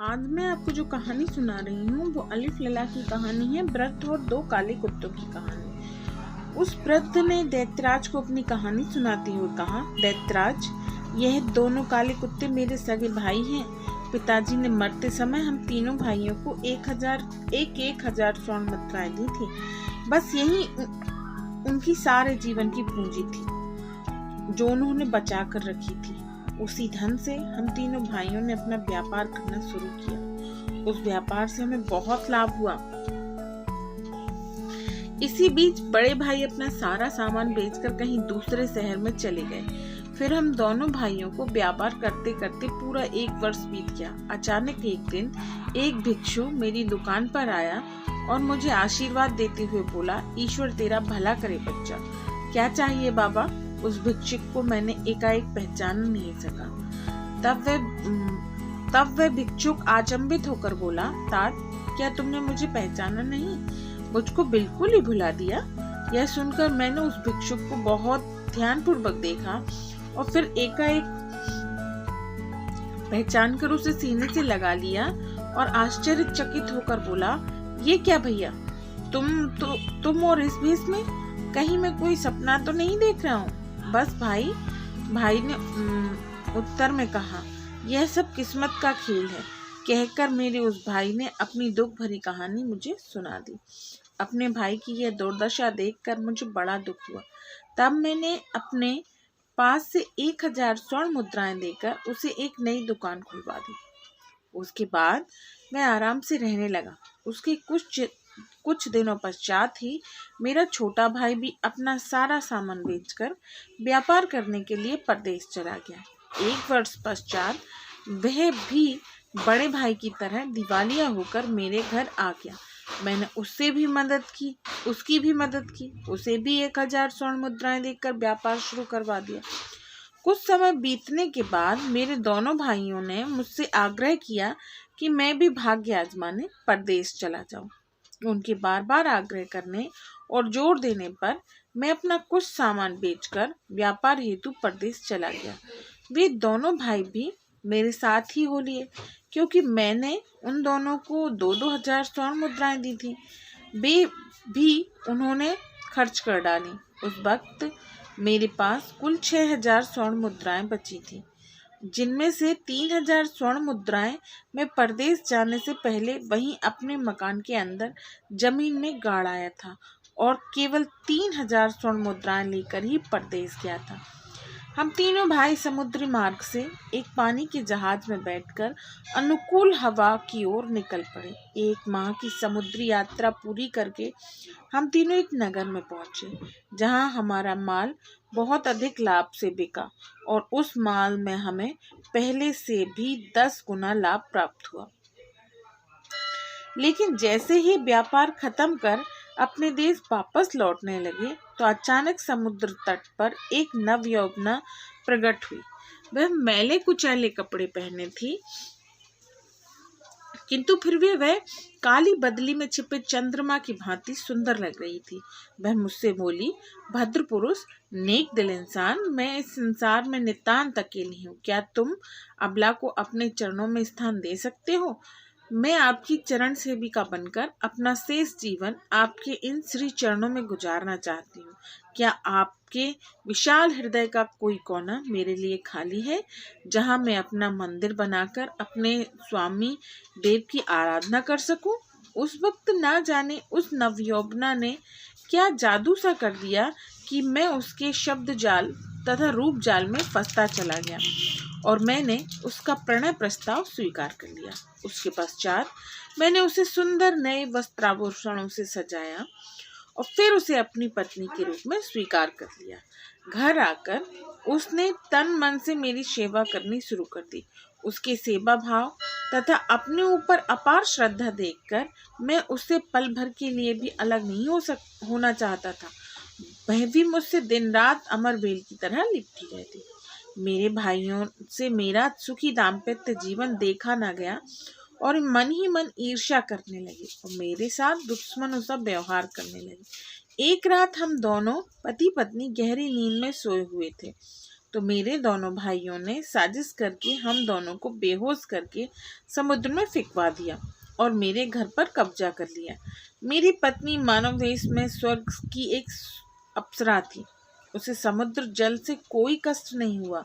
आज मैं आपको जो कहानी सुना रही हूँ वो अलिफ लैला की कहानी है। वृद्ध और दो काले कुत्तों की कहानी। उस वृद्ध ने दैत्यराज को अपनी कहानी सुनाते हुए कहा, दैत्यराज, यह दोनों काले कुत्ते मेरे सगे भाई हैं। पिताजी ने मरते समय हम तीनों भाइयों को 1000 स्वर्ण मुद्राएं दी थी। बस यही उनकी सारे जीवन की पूंजी थी जो उन्होंने बचा कर रखी थी। उसी धन से हम तीनों भाइयों ने अपना व्यापार करना शुरू किया। उस व्यापार से हमें बहुत लाभ हुआ। इसी बीच बड़े भाई अपना सारा सामान बेचकर कहीं दूसरे शहर में चले गए। फिर हम दोनों भाइयों को व्यापार करते करते पूरा 1 वर्ष बीत गया। अचानक एक दिन एक भिक्षु मेरी दुकान पर आया और मुझे आशीर्वाद देते हुए बोला, ईश्वर तेरा भला करे बच्चा। क्या चाहिए बाबा? उस भिक्षुक को मैंने एकाएक पहचान नहीं सका। तब वह भिक्षुक अचंभित होकर बोला, तात, क्या तुमने मुझे पहचाना नहीं? मुझको बिल्कुल ही भुला दिया। यह सुनकर मैंने उस भिक्षुक को बहुत ध्यानपूर्वक देखा और फिर एकाएक पहचान कर उसे सीने से लगा लिया और आश्चर्यचकित होकर बोला, ये क्या भैया, तुम और इस भेष में? कहीं मैं कोई सपना तो नहीं देख रहा हूँ? बस भाई ने उत्तर में कहा, यह सब किस्मत का खेल है। कहकर मेरे उस भाई ने अपनी दुख भरी कहानी मुझे सुना दी। अपने भाई की यह दुर्दशा देखकर मुझे बड़ा दुख हुआ। तब मैंने अपने पास से 1000 स्वर्ण मुद्राएं देकर उसे एक नई दुकान खुलवा दी। उसके बाद मैं आराम से रहने लगा। उसके कुछ दिनों पश्चात ही मेरा छोटा भाई भी अपना सारा सामान बेचकर व्यापार करने के लिए परदेश चला गया। 1 वर्ष पश्चात वह भी बड़े भाई की तरह दिवालिया होकर मेरे घर आ गया। मैंने उसकी भी मदद की। उसे भी 1000 स्वर्ण मुद्राएं देकर व्यापार शुरू करवा दिया। कुछ समय बीतने के बाद मेरे दोनों भाइयों ने मुझसे आग्रह किया कि मैं भी भाग्य आजमाने परदेश चला जाऊं। उनके बार बार आग्रह करने और जोर देने पर मैं अपना कुछ सामान बेचकर व्यापार हेतु परदेश चला गया। वे दोनों भाई भी मेरे साथ ही हो लिए, क्योंकि मैंने उन दोनों को 2-2 हजार स्वर्ण मुद्राएं दी थी। वे भी उन्होंने खर्च कर डाली। उस वक्त मेरे पास कुल 6000 स्वर्ण मुद्राएं बची थी, जिनमें से 3000 स्वर्ण मुद्राएं मैं परदेश जाने से पहले वहीं अपने मकान के अंदर जमीन में गाड़ आया था और केवल 3000 स्वर्ण मुद्राएं लेकर ही परदेश गया था। हम तीनों भाई समुद्री मार्ग से एक पानी के जहाज में बैठकर अनुकूल हवा की ओर निकल पड़े। 1 माह की समुद्री यात्रा पूरी करके हम तीनों एक नगर में पहुंचे, जहां हमारा माल बहुत अधिक लाभ से बिका और उस माल में हमें पहले से भी 10 गुना लाभ प्राप्त हुआ। लेकिन जैसे ही व्यापार खत्म कर अपने देश वापस लौटने लगे तो अचानक समुद्र तट पर एक नवयौवना प्रकट हुई। वह मैले कुचैले कपड़े पहने थी, किंतु फिर भी वह काली बदली में छिपे चंद्रमा की भांति सुंदर लग रही थी। वह मुझसे बोली, भद्र पुरुष, नेक दिल इंसान, मैं इस संसार में नितांत अकेली हूँ। क्या तुम अबला को अपने चरणों में स्थान दे सकते हो? मैं आपकी चरण सेविका बनकर अपना शेष जीवन आपके इन श्री चरणों में गुजारना चाहती हूँ। क्या आपके विशाल हृदय का कोई कोना मेरे लिए खाली है, जहाँ मैं अपना मंदिर बनाकर अपने स्वामी देव की आराधना कर सकूं? उस वक्त ना जाने उस नवयौवना ने क्या जादू सा कर दिया कि मैं उसके शब्द जाल तथा रूप जाल में फंसता चला गया और मैंने उसका प्रणय प्रस्ताव स्वीकार कर लिया। उसके पश्चात मैंने उसे सुंदर नए वस्त्राभूषणों से सजाया और फिर उसे अपनी पत्नी के रूप में स्वीकार कर लिया। घर आकर उसने तन मन से मेरी सेवा करनी शुरू कर दी। उसके सेवा भाव तथा अपने ऊपर अपार श्रद्धा देखकर मैं उससे पल भर के लिए भी अलग नहीं होना चाहता था। वह भी मुझसे दिन रात अमर बेल की तरह लिपटी रहती। मेरे भाइयों से मेरा सुखी दाम्पत्य जीवन देखा न गया और मन ही मन ईर्ष्या करने लगे और मेरे साथ दुश्मनों सा व्यवहार करने लगे। एक रात हम दोनों पति पत्नी गहरी नींद में सोए हुए थे। तो मेरे दोनों भाइयों ने साजिश करके हम दोनों को बेहोश करके समुद्र में फेंकवा दिया और मेरे घर पर कब्जा कर लिया। मेरी पत्नी मानव वेश में स्वर्ग की एक अप्सरा थी। उसे समुद्र जल से कोई कष्ट नहीं हुआ।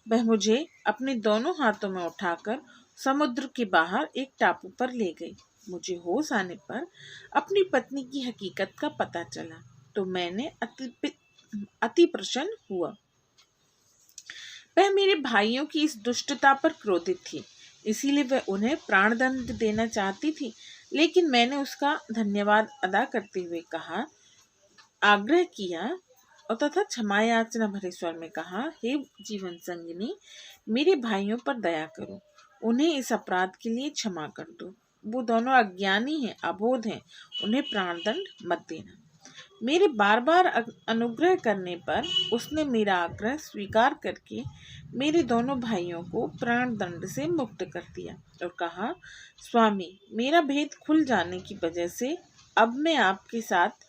वह मुझे अपने दोनों हाथों में उठाकर समुद्र के बाहर एक टापू पर ले गई। मुझे होश आने पर अपनी पत्नी की हकीकत का पता चला तो मैंने अति प्रसन्न हुआ। वह मेरे भाइयों की इस दुष्टता पर क्रोधित थी, इसीलिए वह उन्हें प्राणदंड देना चाहती थी। लेकिन मैंने उसका धन्यवाद अदा करते हुए कहा, आग्रह किया और तथा क्षमा याचना भरे स्वर में कहा, हे जीवन संगिनी, मेरे भाइयों पर दया करो, उन्हें इस अपराध के लिए क्षमा कर दो। वो दोनों अज्ञानी हैं, अबोध हैं, उन्हें प्राणदंड मत देना। मेरे बार बार अनुग्रह करने पर उसने मेरा आग्रह स्वीकार करके मेरे दोनों भाइयों को प्राण दंड से मुक्त कर दिया और कहा, स्वामी, मेरा भेद खुल जाने की वजह से अब मैं आपके साथ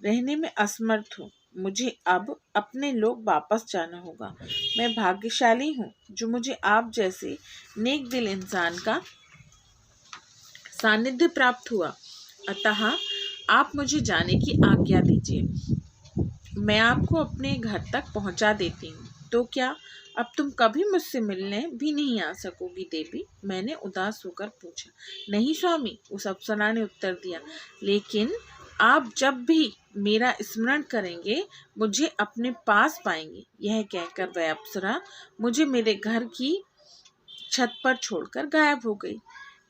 रहने में असमर्थ हूँ। मुझे अब अपने लोग वापस जाना होगा। मैं भाग्यशाली हूँ जो मुझे आप जैसे नेक दिल इंसान का सानिध्य प्राप्त हुआ। अतः आप मुझे जाने की आज्ञा दीजिए। मैं आपको अपने घर तक पहुंचा देती हूँ। तो क्या अब तुम कभी मुझसे मिलने भी नहीं आ सकोगी देवी? मैंने उदास होकर पूछा। नहीं स्वामी, उस अप्सरा ने उत्तर दिया, लेकिन आप जब भी मेरा स्मरण करेंगे मुझे अपने पास पाएंगे। यह कहकर वह अप्सरा मुझे मेरे घर की छत पर छोड़कर गायब हो गई।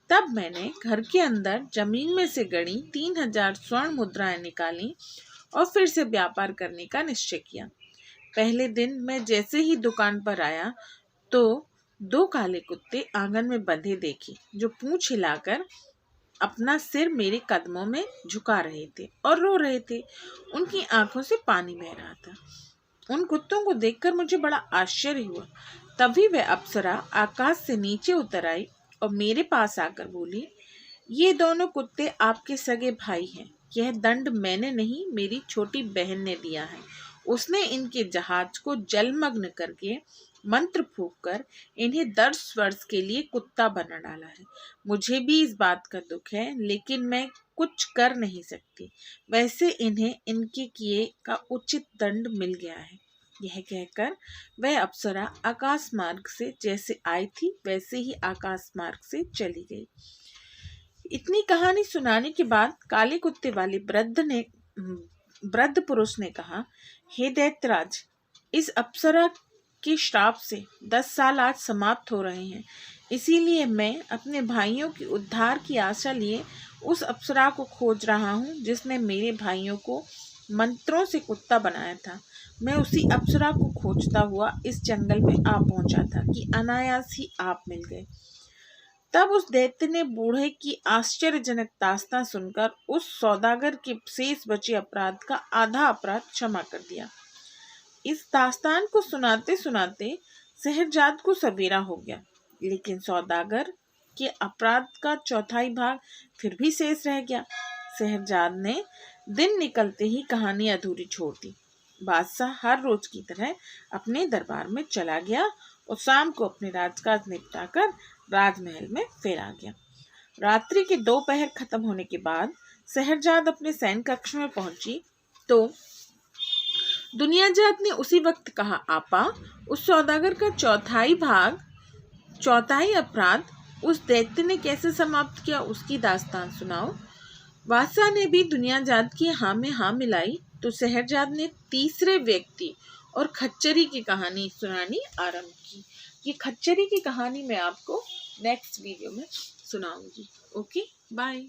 तब मैंने घर के अंदर जमीन में से गड़ी 3000 स्वर्ण मुद्राएं निकाली और फिर से व्यापार करने का निश्चय किया। पहले दिन मैं जैसे ही दुकान पर आया तो 2 काले कुत्ते आंगन में बंधे देखे, जो पूंछ हिलाकर अपना सिर मेरे कदमों में झुका रहे थे और रो रहे थे। उनकी आंखों से पानी बह रहा था। उन कुत्तों को देखकर मुझे बड़ा आश्चर्य हुआ। तभी वह अप्सरा आकाश से नीचे उतर आई और मेरे पास आकर बोली, ये दोनों कुत्ते आपके सगे भाई हैं। यह दंड मैंने नहीं, मेरी छोटी बहन ने दिया है। उसने इनके जहाज को जलमग्न करके मंत्र फूंक कर इन्हें 10 वर्ष के लिए कुत्ता बना डाला है। मुझे भी इस बात का दुख है, लेकिन मैं कुछ कर नहीं सकती। वैसे इन्हें इनके किए का उचित दंड मिल गया है। यह कहकर वह अप्सरा आकाश मार्ग से जैसे आई थी वैसे ही आकाश मार्ग से चली गई। इतनी कहानी सुनाने के बाद काले कुत्ते वाले वृद्ध पुरुष ने कहा, हे दैत्यराज, इस अप्सरा के श्राप से 10 साल आज समाप्त हो रहे हैं। इसीलिए मैं अपने भाइयों के उद्धार की आशा लिए उस अप्सरा को खोज रहा हूँ जिसने मेरे भाइयों को मंत्रों से कुत्ता बनाया था। मैं उसी अप्सरा को खोजता हुआ इस जंगल में आ पहुंचा था कि अनायास ही आप मिल गए। तब उस दैत्य ने बूढ़े की आश्चर्यजनक दास्तां सुनकर उस सौदागर के शेष बचे अपराध का आधा अपराध क्षमा कर दिया। इस दास्तान को सुनाते सुनाते शहरजाद को सवेरा हो गया, लेकिन सौदागर के अपराध का 1/4 भाग फिर भी शेष रह गया। शहरजाद ने दिन निकलते ही कहानी अधूरी छोड़ दी। बादशाह हर रोज की तरह अपने दरबार में चला गया और शाम को अपने राजकाज निपटाकर राजमहल में फिर आ गया। रात्रि के 2 पहर खत्म होने के बाद शहरजाद अपने सैन कक्ष में पहुंची तो दुनियाजात ने उसी वक्त कहा, आपा, उस सौदागर का 1/4 अपराध उस दैत्य ने कैसे समाप्त किया, उसकी दास्तान सुनाओ। बादशाह ने भी दुनियाजात की हाँ में हाँ मिलाई तो शहरजाद ने तीसरे व्यक्ति और खच्चरी की कहानी सुनानी आरंभ की। ये खच्चरी की कहानी मैं आपको नेक्स्ट वीडियो में सुनाऊंगी। Okay, bye.